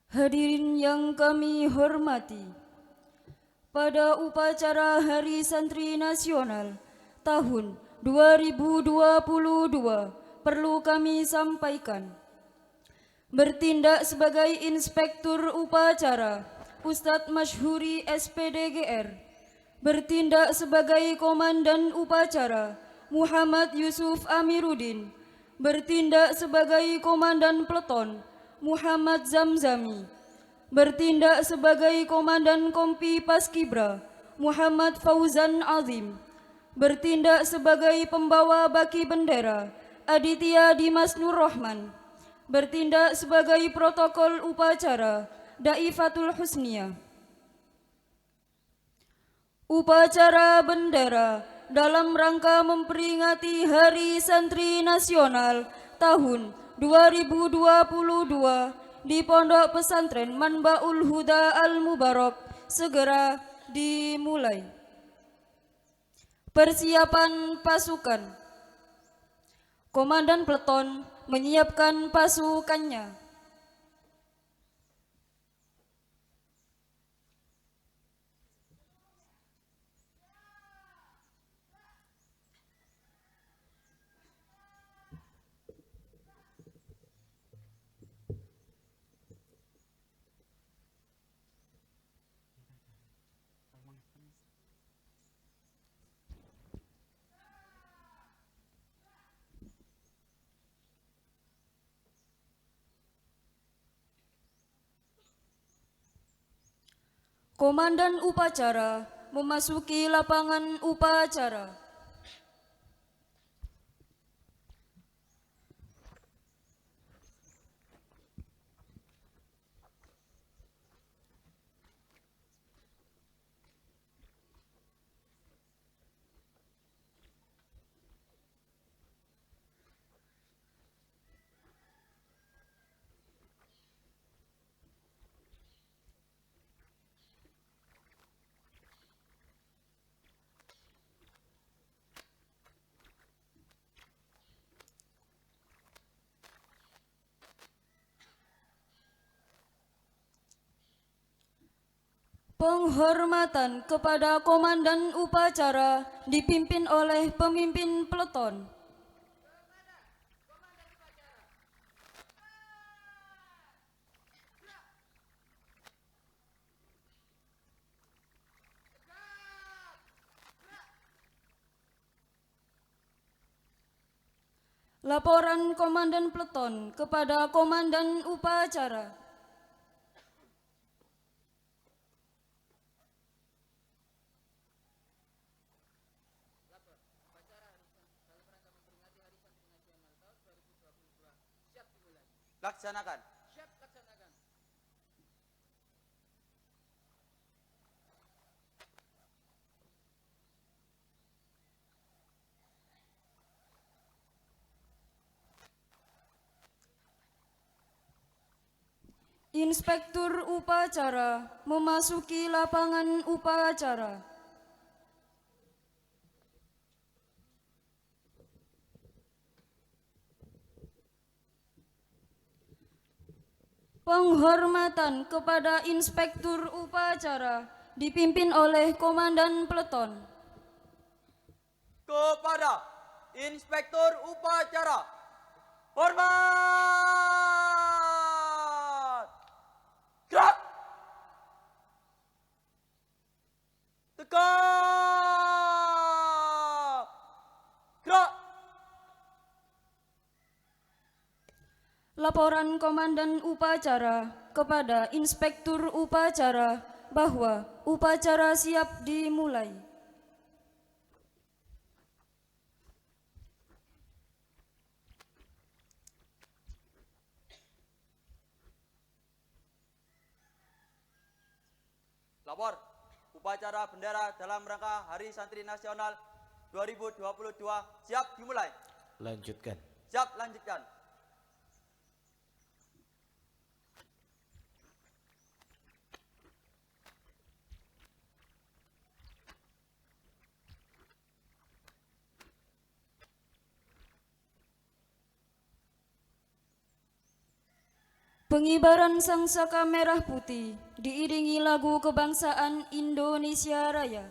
Hadirin yang kami hormati, pada upacara Hari Santri Nasional tahun 2022 perlu kami sampaikan. Bertindak sebagai Inspektur Upacara, Ustadz Masyhuri SPDGR. Bertindak sebagai Komandan Upacara, Muhammad Yusuf Amiruddin. Bertindak sebagai Komandan Peleton, Muhammad Zamzami. Bertindak sebagai Komandan Kompi Paskibra, Muhammad Fauzan Azim. Bertindak sebagai pembawa baki bendera, Aditya Dimas Nur Rahman. Bertindak sebagai protokol upacara, Daifatul Husnia. Upacara bendera dalam rangka memperingati Hari Santri Nasional tahun 2022 di Pondok Pesantren Manbaul Huda Al-Mubarak segera dimulai. Persiapan pasukan. Komandan Peleton menyiapkan pasukannya. Komandan upacara memasuki lapangan upacara. Penghormatan kepada Komandan Upacara dipimpin oleh pemimpin peleton. Laporan Komandan Peleton kepada Komandan Upacara. Laksanakan. Siap, laksanakan. Inspektur upacara memasuki lapangan upacara. Penghormatan kepada Inspektur upacara dipimpin oleh Komandan Peleton. Kepada Inspektur Upacara, hormat! Gerak! Tegak! Gerak! Laporan Komandan Upacara kepada Inspektur Upacara bahwa upacara siap dimulai. Lapor, upacara bendera dalam rangka Hari Santri Nasional 2022 siap dimulai. Lanjutkan. Siap, lanjutkan. Pengibaran sangsaka merah putih diiringi lagu kebangsaan Indonesia Raya.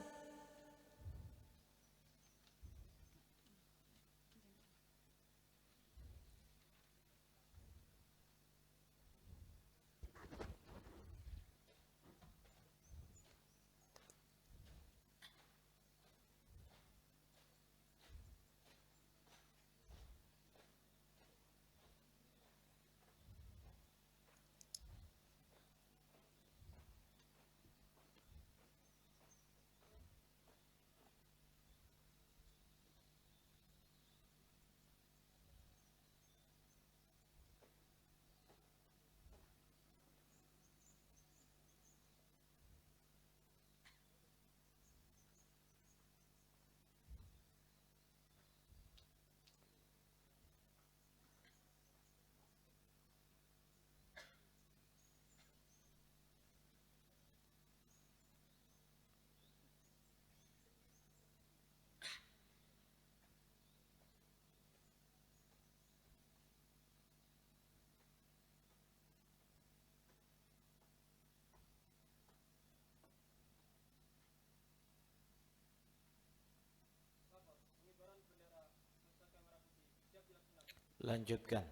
Lanjutkan.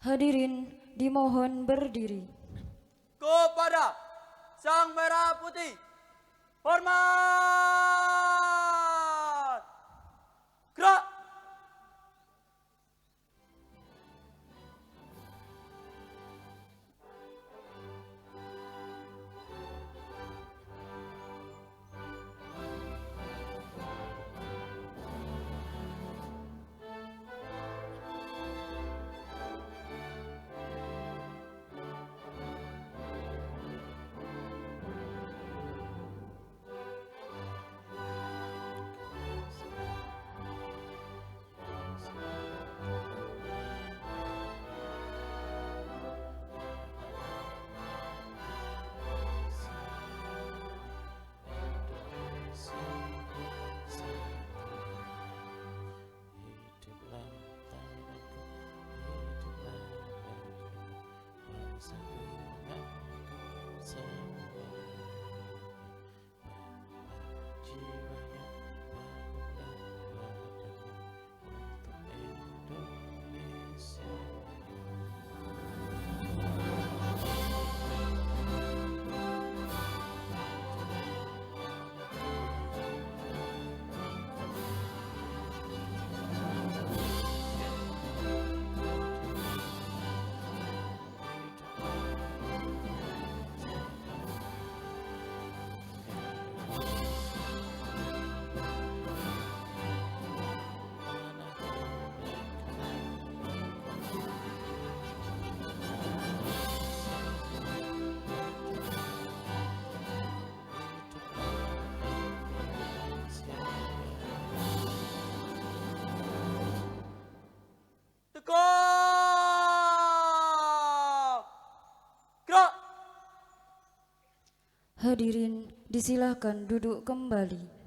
Hadirin dimohon berdiri. Kepada Sang Merah Putih, hormat! Gerak! Hiduplah tanahku, hiduplah negeriku, bangsa ku semua. Jiwanya bangunlah badanmu untuk Indonesia. Tegak! Gerak! Hadirin disilakan duduk kembali.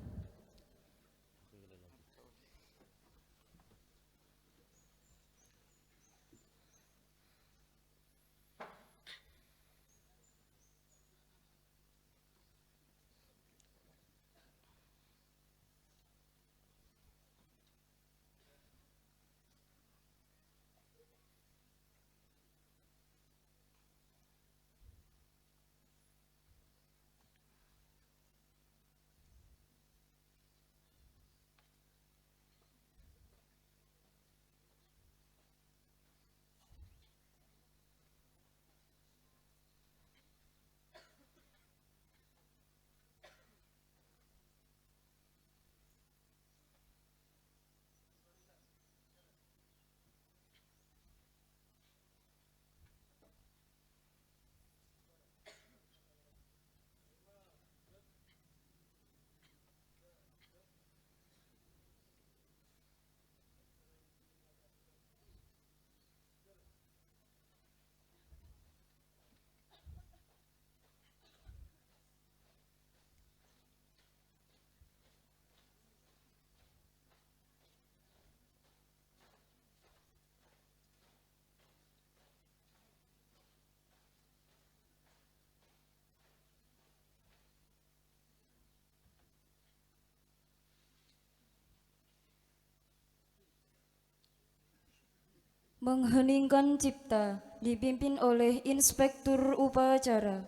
Mengheningkan cipta dipimpin oleh Inspektur Upacara.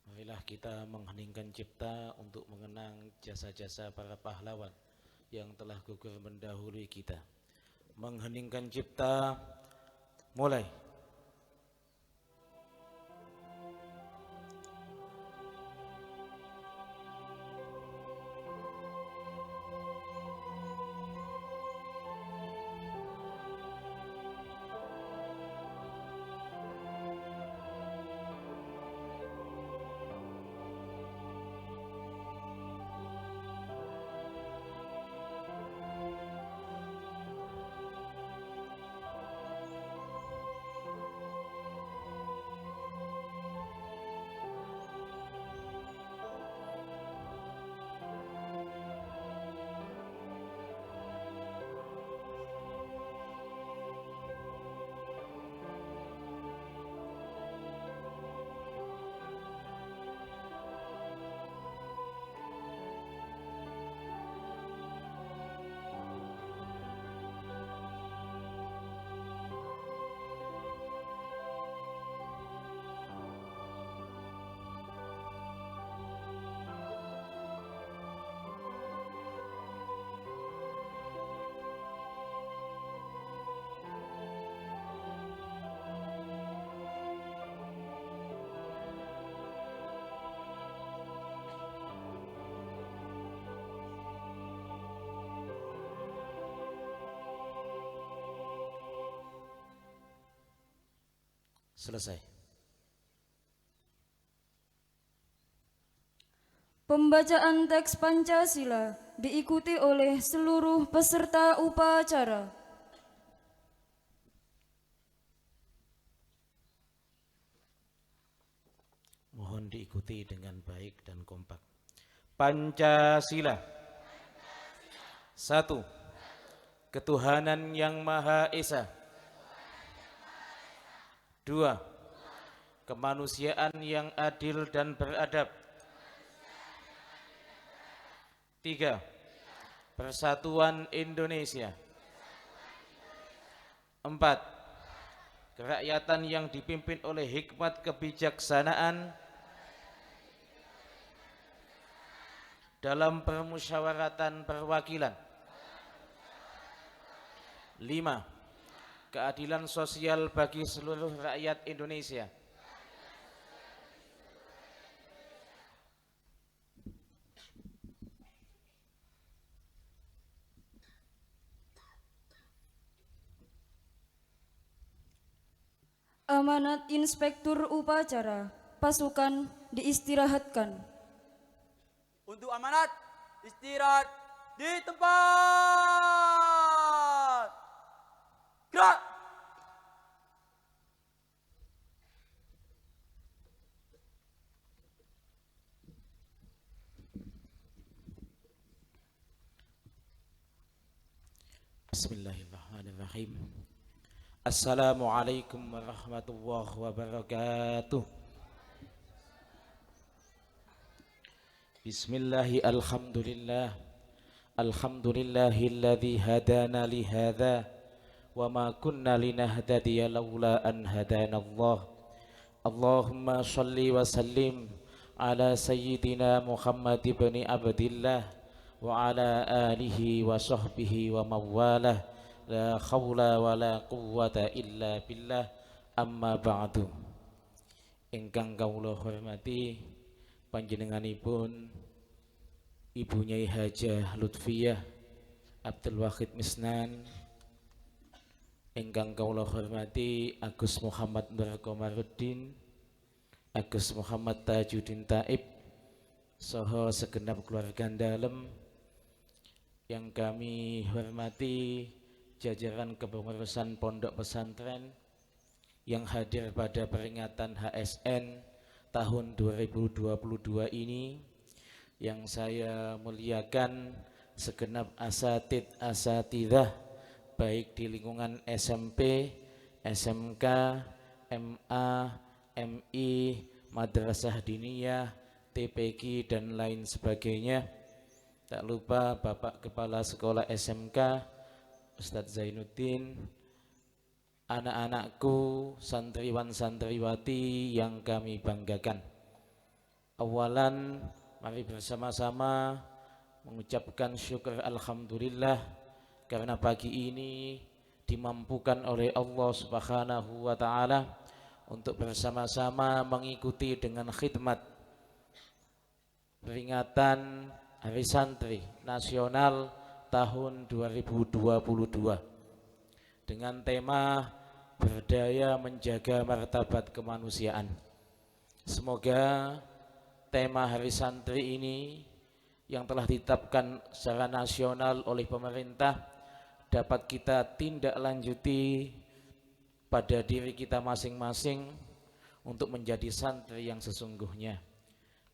Marilah kita mengheningkan cipta untuk mengenang jasa-jasa para pahlawan yang telah gugur mendahului kita. Mengheningkan cipta, mulai. Selesai. Pembacaan teks Pancasila diikuti oleh seluruh peserta upacara. Mohon diikuti dengan baik dan kompak. Pancasila. Satu, ketuhanan yang Maha Esa. Dua, kemanusiaan yang adil dan beradab. Tiga, persatuan Indonesia. Empat, kerakyatan yang dipimpin oleh hikmat kebijaksanaan dalam permusyawaratan perwakilan. 5. Keadilan sosial bagi seluruh rakyat Indonesia. 6. Amanat Inspektur Upacara, pasukan diistirahatkan. Untuk amanat, istirahat di tempat. Gerak! Bismillahirrahmanirrahim. Assalamualaikum warahmatullahi wabarakatuh. Bismillahi alhamdulillah. Alhamdulillahilladzi hadana lihadza wa ma kunna linahtadiya laula an hadanallah. Allahumma shalli wa sallim ala sayyidina Muhammad ibn Abdillah wa ala alihi wa sahbihi wa mawalah. La khawla wa la quwwata illa billah. Amma ba'du. Ingkang kawula hormati panjenenganipun Ibu Nyai Hajah Lutfiyah Abdul Wahid Misnan, ingkang kawula hormati Agus Muhammad Nur Komarudin, Agus Muhammad Tajuddin Taib, saha segenap keluarga dalem, yang kami hormati jajaran kepengurusan pondok pesantren yang hadir pada peringatan HSN tahun 2022 ini, yang saya muliakan segenap asatidzah baik di lingkungan SMP, SMK, MA, MI, Madrasah Diniyah, TPQ dan lain sebagainya. Tak lupa Bapak Kepala Sekolah SMK Ustadz Zainuddin, anak-anakku, santriwan-santriwati yang kami banggakan. Awalan, mari bersama-sama mengucapkan syukur alhamdulillah karena pagi ini dimampukan oleh Allah Subhanahu wa taala untuk bersama-sama mengikuti dengan khidmat peringatan Hari Santri Nasional tahun 2022 dengan tema berdaya menjaga martabat kemanusiaan. Semoga tema Hari Santri ini yang telah ditetapkan secara nasional oleh pemerintah dapat kita tindak lanjuti pada diri kita masing-masing untuk menjadi santri yang sesungguhnya.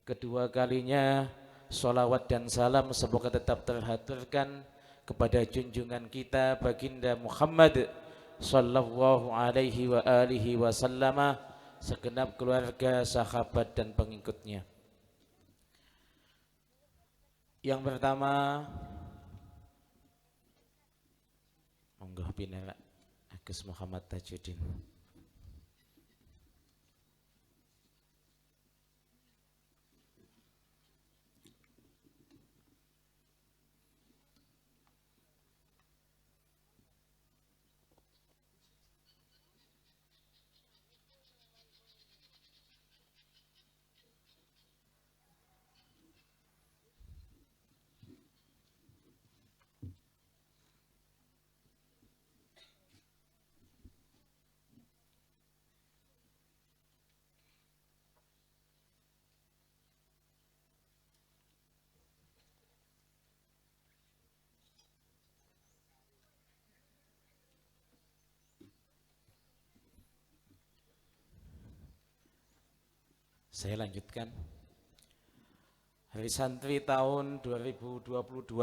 Kedua kalinya sholawat dan salam semoga tetap terhaturkan kepada junjungan kita baginda Muhammad sallallahu alaihi wa alihi wasallama, segenap keluarga, sahabat dan pengikutnya. Yang pertama, monggo pinara Agus Muhammad Tajuddin. Saya lanjutkan. Hari Santri tahun 2022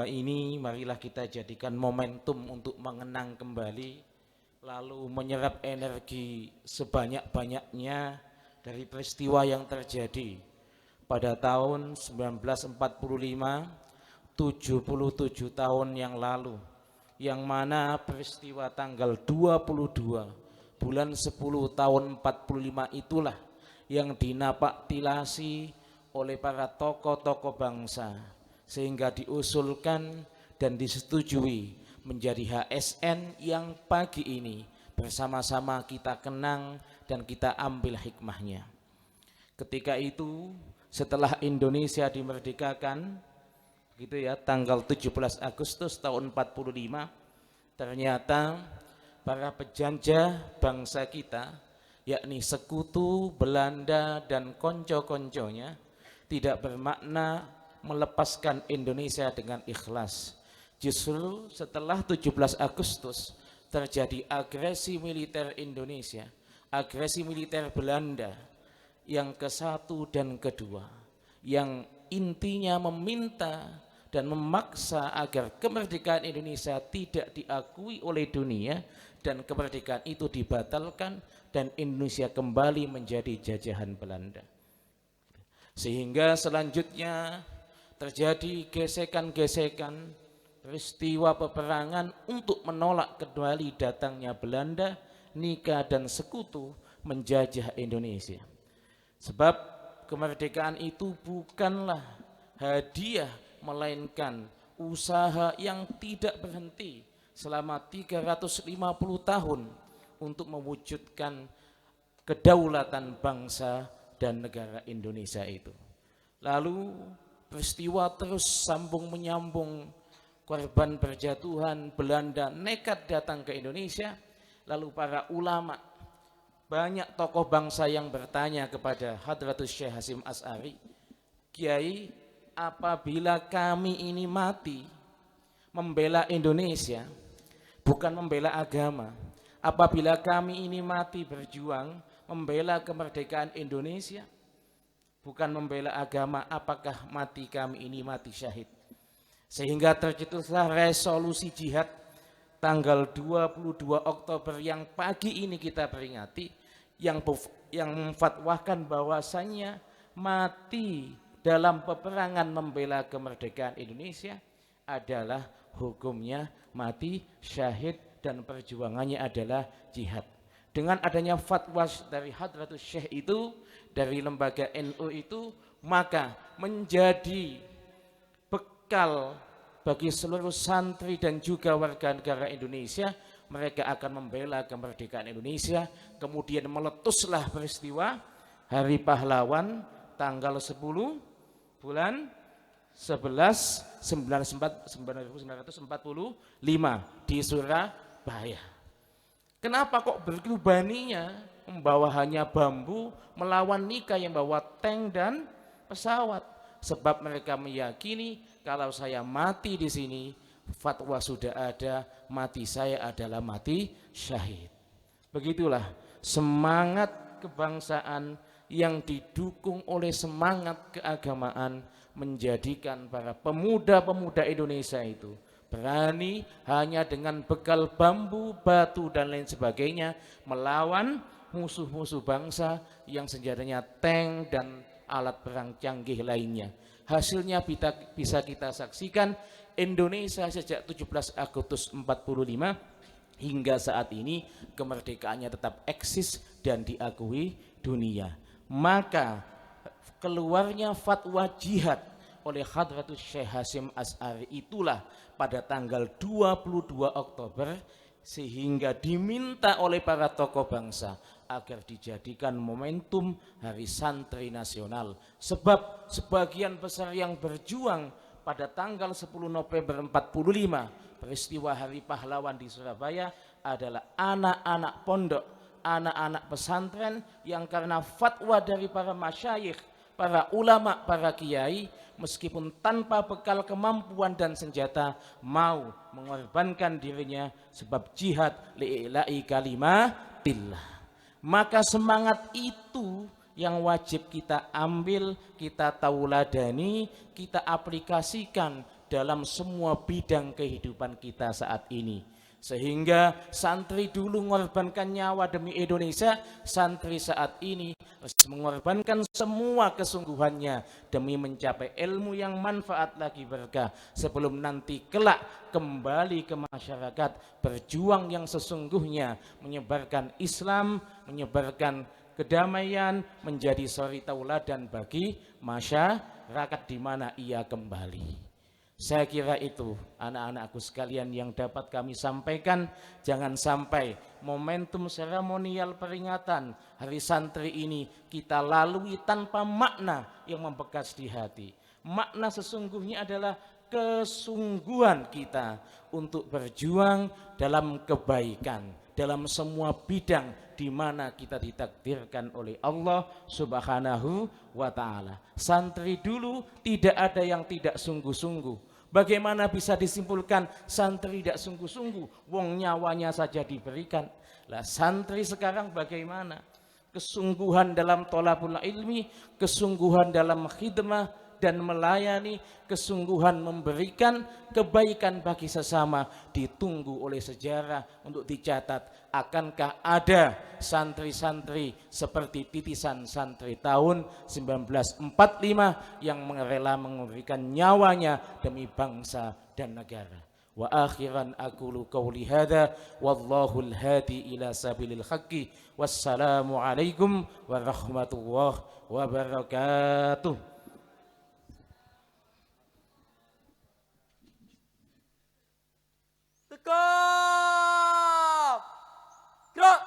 ini marilah kita jadikan momentum untuk mengenang kembali, lalu menyerap energi sebanyak-banyaknya dari peristiwa yang terjadi pada tahun 1945, 77 tahun yang lalu, yang mana peristiwa tanggal 22 bulan 10 tahun 45 itulah yang dinapaktilasi oleh para tokoh-tokoh bangsa sehingga diusulkan dan disetujui menjadi HSN yang pagi ini bersama-sama kita kenang dan kita ambil hikmahnya. Ketika itu setelah Indonesia dimerdekakan gitu ya, tanggal 17 Agustus tahun 45, ternyata para penjajah bangsa kita yakni sekutu Belanda dan konco-konconya tidak bermakna melepaskan Indonesia dengan ikhlas. Justru setelah 17 Agustus terjadi agresi militer Indonesia, agresi militer Belanda yang ke-1 dan ke-2, yang intinya meminta dan memaksa agar kemerdekaan Indonesia tidak diakui oleh dunia dan kemerdekaan itu dibatalkan dan Indonesia kembali menjadi jajahan Belanda. Sehingga selanjutnya terjadi gesekan-gesekan, peristiwa peperangan untuk menolak kembali datangnya Belanda, Nika dan sekutu menjajah Indonesia. Sebab kemerdekaan itu bukanlah hadiah, melainkan usaha yang tidak berhenti selama 350 tahun untuk mewujudkan kedaulatan bangsa dan negara Indonesia itu. Lalu peristiwa terus sambung menyambung, korban berjatuhan, Belanda nekat datang ke Indonesia, lalu para ulama, banyak tokoh bangsa yang bertanya kepada Hadratus Syekh Hasyim Asy'ari, Kiai, apabila kami ini mati membela Indonesia, bukan membela agama, apabila kami ini mati berjuang membela kemerdekaan Indonesia, bukan membela agama, apakah mati kami ini mati syahid? Sehingga tercetuslah resolusi jihad tanggal 22 Oktober yang pagi ini kita peringati, yang memfatwakan bahwasannya mati dalam peperangan membela kemerdekaan Indonesia adalah hukumnya mati syahid dan perjuangannya adalah jihad. Dengan adanya fatwa dari Hadratus Syekh itu, dari lembaga NU itu, maka menjadi bekal bagi seluruh santri dan juga warga negara Indonesia. Mereka akan membela kemerdekaan Indonesia. Kemudian meletuslah peristiwa Hari Pahlawan tanggal 10 bulan 11 1945 di Surabaya. Kenapa kok begitu beraninya membawa hanya bambu melawan Nika yang bawa tank dan pesawat? Sebab mereka meyakini kalau saya mati di sini, fatwa sudah ada, mati saya adalah mati syahid. Begitulah semangat kebangsaan yang didukung oleh semangat keagamaan menjadikan para pemuda-pemuda Indonesia itu berani hanya dengan bekal bambu, batu dan lain sebagainya melawan musuh-musuh bangsa yang senjatanya tank dan alat perang canggih lainnya. Hasilnya bisa kita saksikan, Indonesia sejak 17 Agustus 45 hingga saat ini kemerdekaannya tetap eksis dan diakui dunia. Maka keluarnya fatwa jihad oleh Hadratus Syekh Hasyim Asy'ari itulah pada tanggal 22 Oktober sehingga diminta oleh para tokoh bangsa agar dijadikan momentum Hari Santri Nasional. Sebab sebagian besar yang berjuang pada tanggal 10 November 45 peristiwa Hari Pahlawan di Surabaya adalah anak-anak pondok, anak-anak pesantren yang karena fatwa dari para masyayikh, para ulama, para kiai, meskipun tanpa bekal kemampuan dan senjata mau mengorbankan dirinya sebab jihad li'ila'i kalimatillah. Maka semangat itu yang wajib kita ambil, kita tauladani, kita aplikasikan dalam semua bidang kehidupan kita saat ini. Sehingga santri dulu mengorbankan nyawa demi Indonesia, santri saat ini harus mengorbankan semua kesungguhannya demi mencapai ilmu yang manfaat lagi berkah, sebelum nanti kelak kembali ke masyarakat berjuang yang sesungguhnya, menyebarkan Islam, menyebarkan kedamaian, menjadi suri tauladan bagi masyarakat di mana ia kembali. Saya kira itu anak-anakku sekalian yang dapat kami sampaikan. Jangan sampai momentum seremonial peringatan Hari Santri ini kita lalui tanpa makna yang membekas di hati. Makna sesungguhnya adalah kesungguhan kita untuk berjuang dalam kebaikan, dalam semua bidang di mana kita ditakdirkan oleh Allah Subhanahu wa ta'ala. Santri dulu tidak ada yang tidak sungguh-sungguh. Bagaimana bisa disimpulkan santri tidak sungguh-sungguh? Wong nyawanya saja diberikan. Lah santri sekarang bagaimana? Kesungguhan dalam thalabul ilmi, kesungguhan dalam khidmah dan melayani, kesungguhan memberikan kebaikan bagi sesama ditunggu oleh sejarah untuk dicatat. Akankah ada santri-santri seperti titisan santri tahun 1945 yang rela memberikan nyawanya demi bangsa dan negara? Wa akhiran aqulu qawli hadza wallahu al-hadi ila sabilil haqqi. Wassalamu alaikum warahmatullahi wabarakatuh. Tegap! Gerak!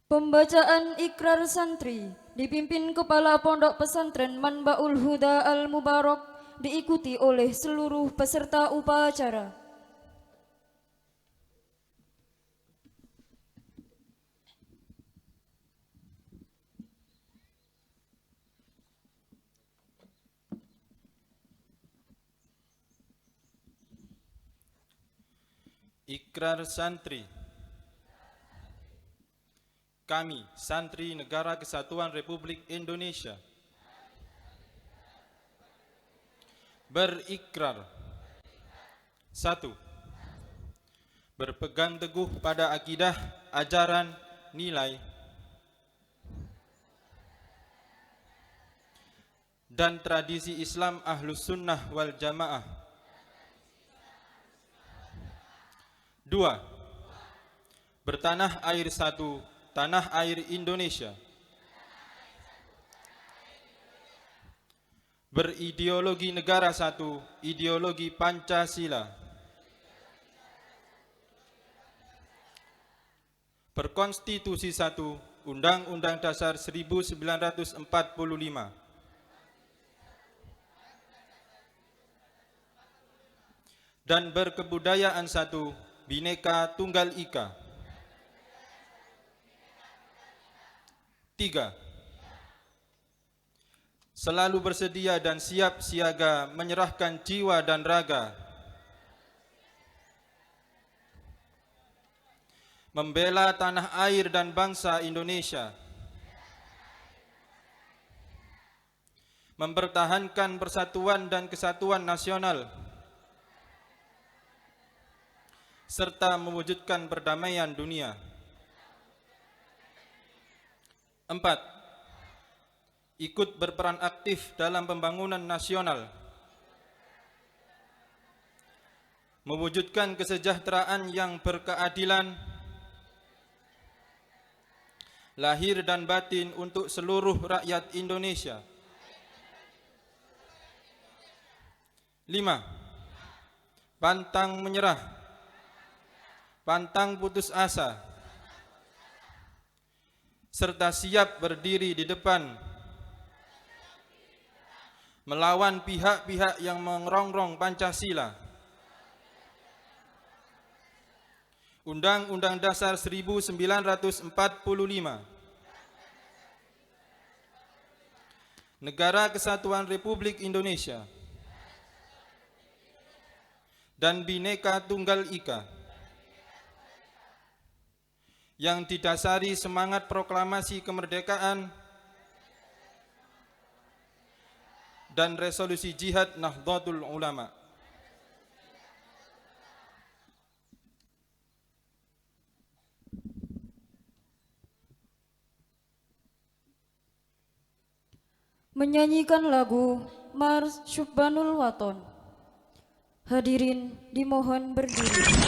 Pembacaan ikrar santri dipimpin Kepala Pondok Pesantren Manbaul Huda Al-Mubarak, diikuti oleh seluruh peserta upacara. Ikrar santri. Kami, santri Negara Kesatuan Republik Indonesia, berikrar. 1. Berpegang teguh pada akidah, ajaran, nilai, dan tradisi Islam Ahlus Sunnah wal Jamaah. 2. Bertanah air satu, tanah air Indonesia. Berideologi negara satu, ideologi Pancasila. Berkonstitusi satu, Undang-Undang Dasar 1945. Dan berkebudayaan satu, Bhinneka Tunggal Ika. 3. Selalu bersedia dan siap siaga menyerahkan jiwa dan raga, membela tanah air dan bangsa Indonesia, mempertahankan persatuan dan kesatuan nasional, serta mewujudkan perdamaian dunia. 4. Ikut berperan aktif dalam pembangunan nasional, mewujudkan kesejahteraan yang berkeadilan, lahir dan batin untuk seluruh rakyat Indonesia. 5. Pantang menyerah, pantang putus asa, serta siap berdiri di depan melawan pihak-pihak yang merongrong Pancasila, Undang-Undang Dasar 1945, Negara Kesatuan Republik Indonesia, dan Bhinneka Tunggal Ika. yang didasari semangat proklamasi kemerdekaan dan resolusi jihad Nahdlatul Ulama. Menyanyikan lagu Mars Syubbanul Waton. Hadirin dimohon berdiri.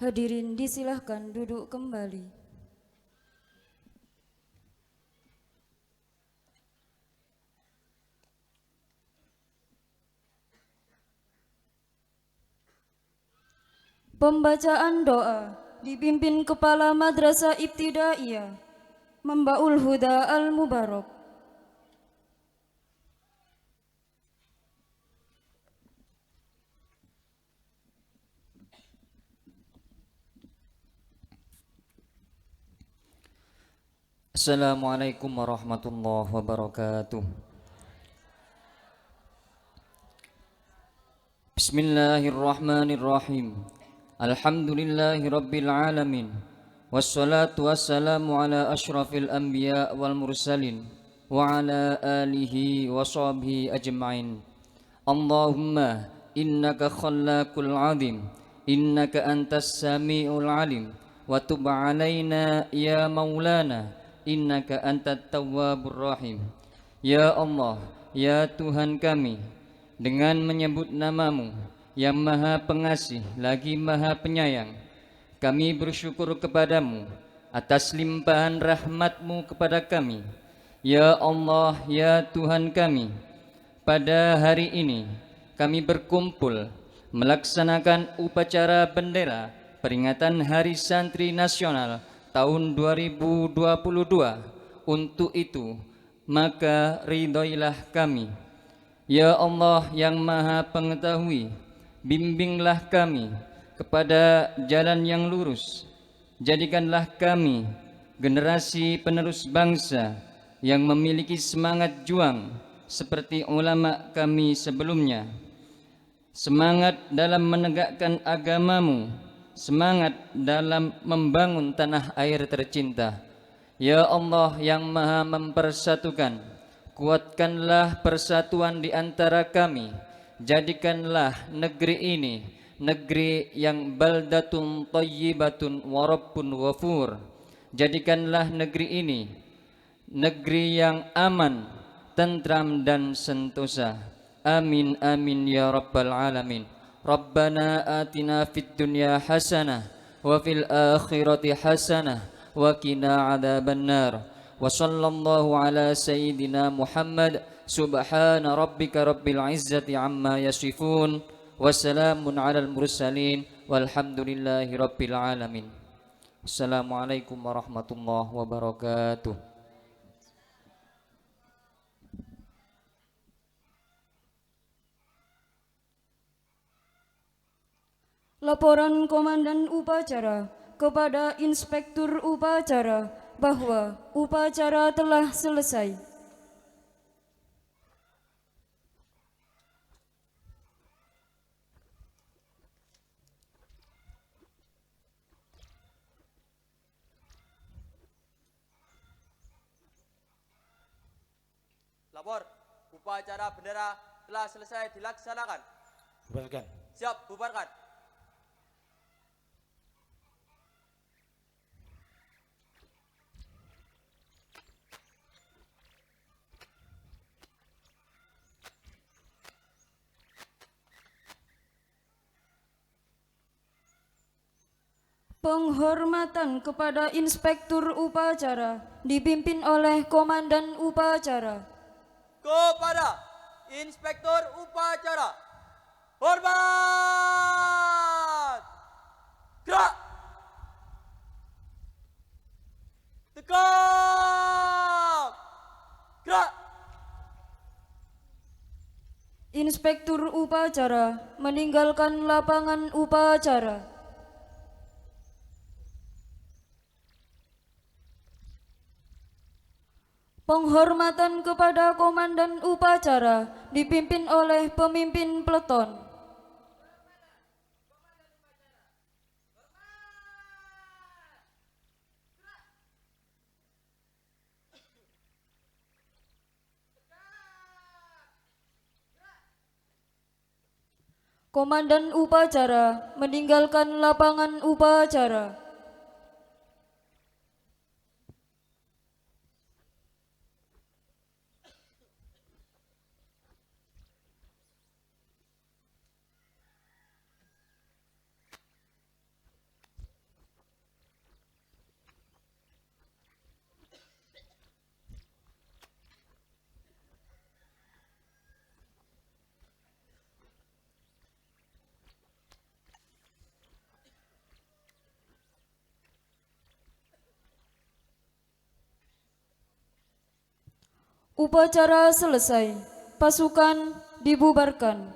Hadirin disilahkan duduk kembali. Pembacaan doa dipimpin Kepala Madrasah Ibtidaiyah Manbaul Huda Al-Mubarak. Assalamualaikum warahmatullahi wabarakatuh. Bismillahirrahmanirrahim. Alhamdulillahi rabbil alamin. Wassalatu wassalamu ala ashrafil anbiya wal mursalin wa ala alihi wa sahbihi ajma'in. Allahumma innaka khallaqul azim, innaka antas sami'ul alim, wa tub alaina ya maulana, innaka antat tawwabur rahim. Ya Allah, ya Tuhan kami, dengan menyebut namamu yang maha pengasih lagi maha penyayang, kami bersyukur kepadamu atas limpahan rahmatmu kepada kami. Ya Allah, ya Tuhan kami, pada hari ini kami berkumpul melaksanakan upacara bendera peringatan Hari Santri Nasional tahun 2022. Untuk itu maka ridhoilah kami. Ya Allah yang maha pengetahui, bimbinglah kami kepada jalan yang lurus. Jadikanlah kami generasi penerus bangsa yang memiliki semangat juang seperti ulama kami sebelumnya, semangat dalam menegakkan agamamu, semangat dalam membangun tanah air tercinta. Ya Allah yang maha mempersatukan, kuatkanlah persatuan di antara kami jadikanlah negeri ini negeri yang baldatun thayyibatun wa rabbun ghafur. Jadikanlah negeri ini negeri yang aman, tentram dan sentosa. Amin amin ya rabbal alamin. Rabbana atina fid dunya hasanah wa fil akhirati hasanah wa qina adzabannar. Wa sallallahu ala sayyidina Muhammad. Subhana rabbika rabbil izzati amma yasifun. Wassalamun alal mursalin walhamdulillahi rabbil alamin. Assalamualaikum warahmatullahi wabarakatuh. Laporan Komandan Upacara kepada Inspektur Upacara bahwa upacara telah selesai. Lapor, upacara bendera telah selesai dilaksanakan. Bubarkan. Siap, bubarkan. Penghormatan kepada Inspektur Upacara dipimpin oleh Komandan Upacara. Kepada Inspektur Upacara, hormat! Gerak! Tegak! Gerak! Inspektur Upacara meninggalkan lapangan upacara. Penghormatan kepada Komandan Upacara dipimpin oleh pemimpin peleton. Komandan Upacara meninggalkan lapangan upacara. Upacara selesai, pasukan dibubarkan.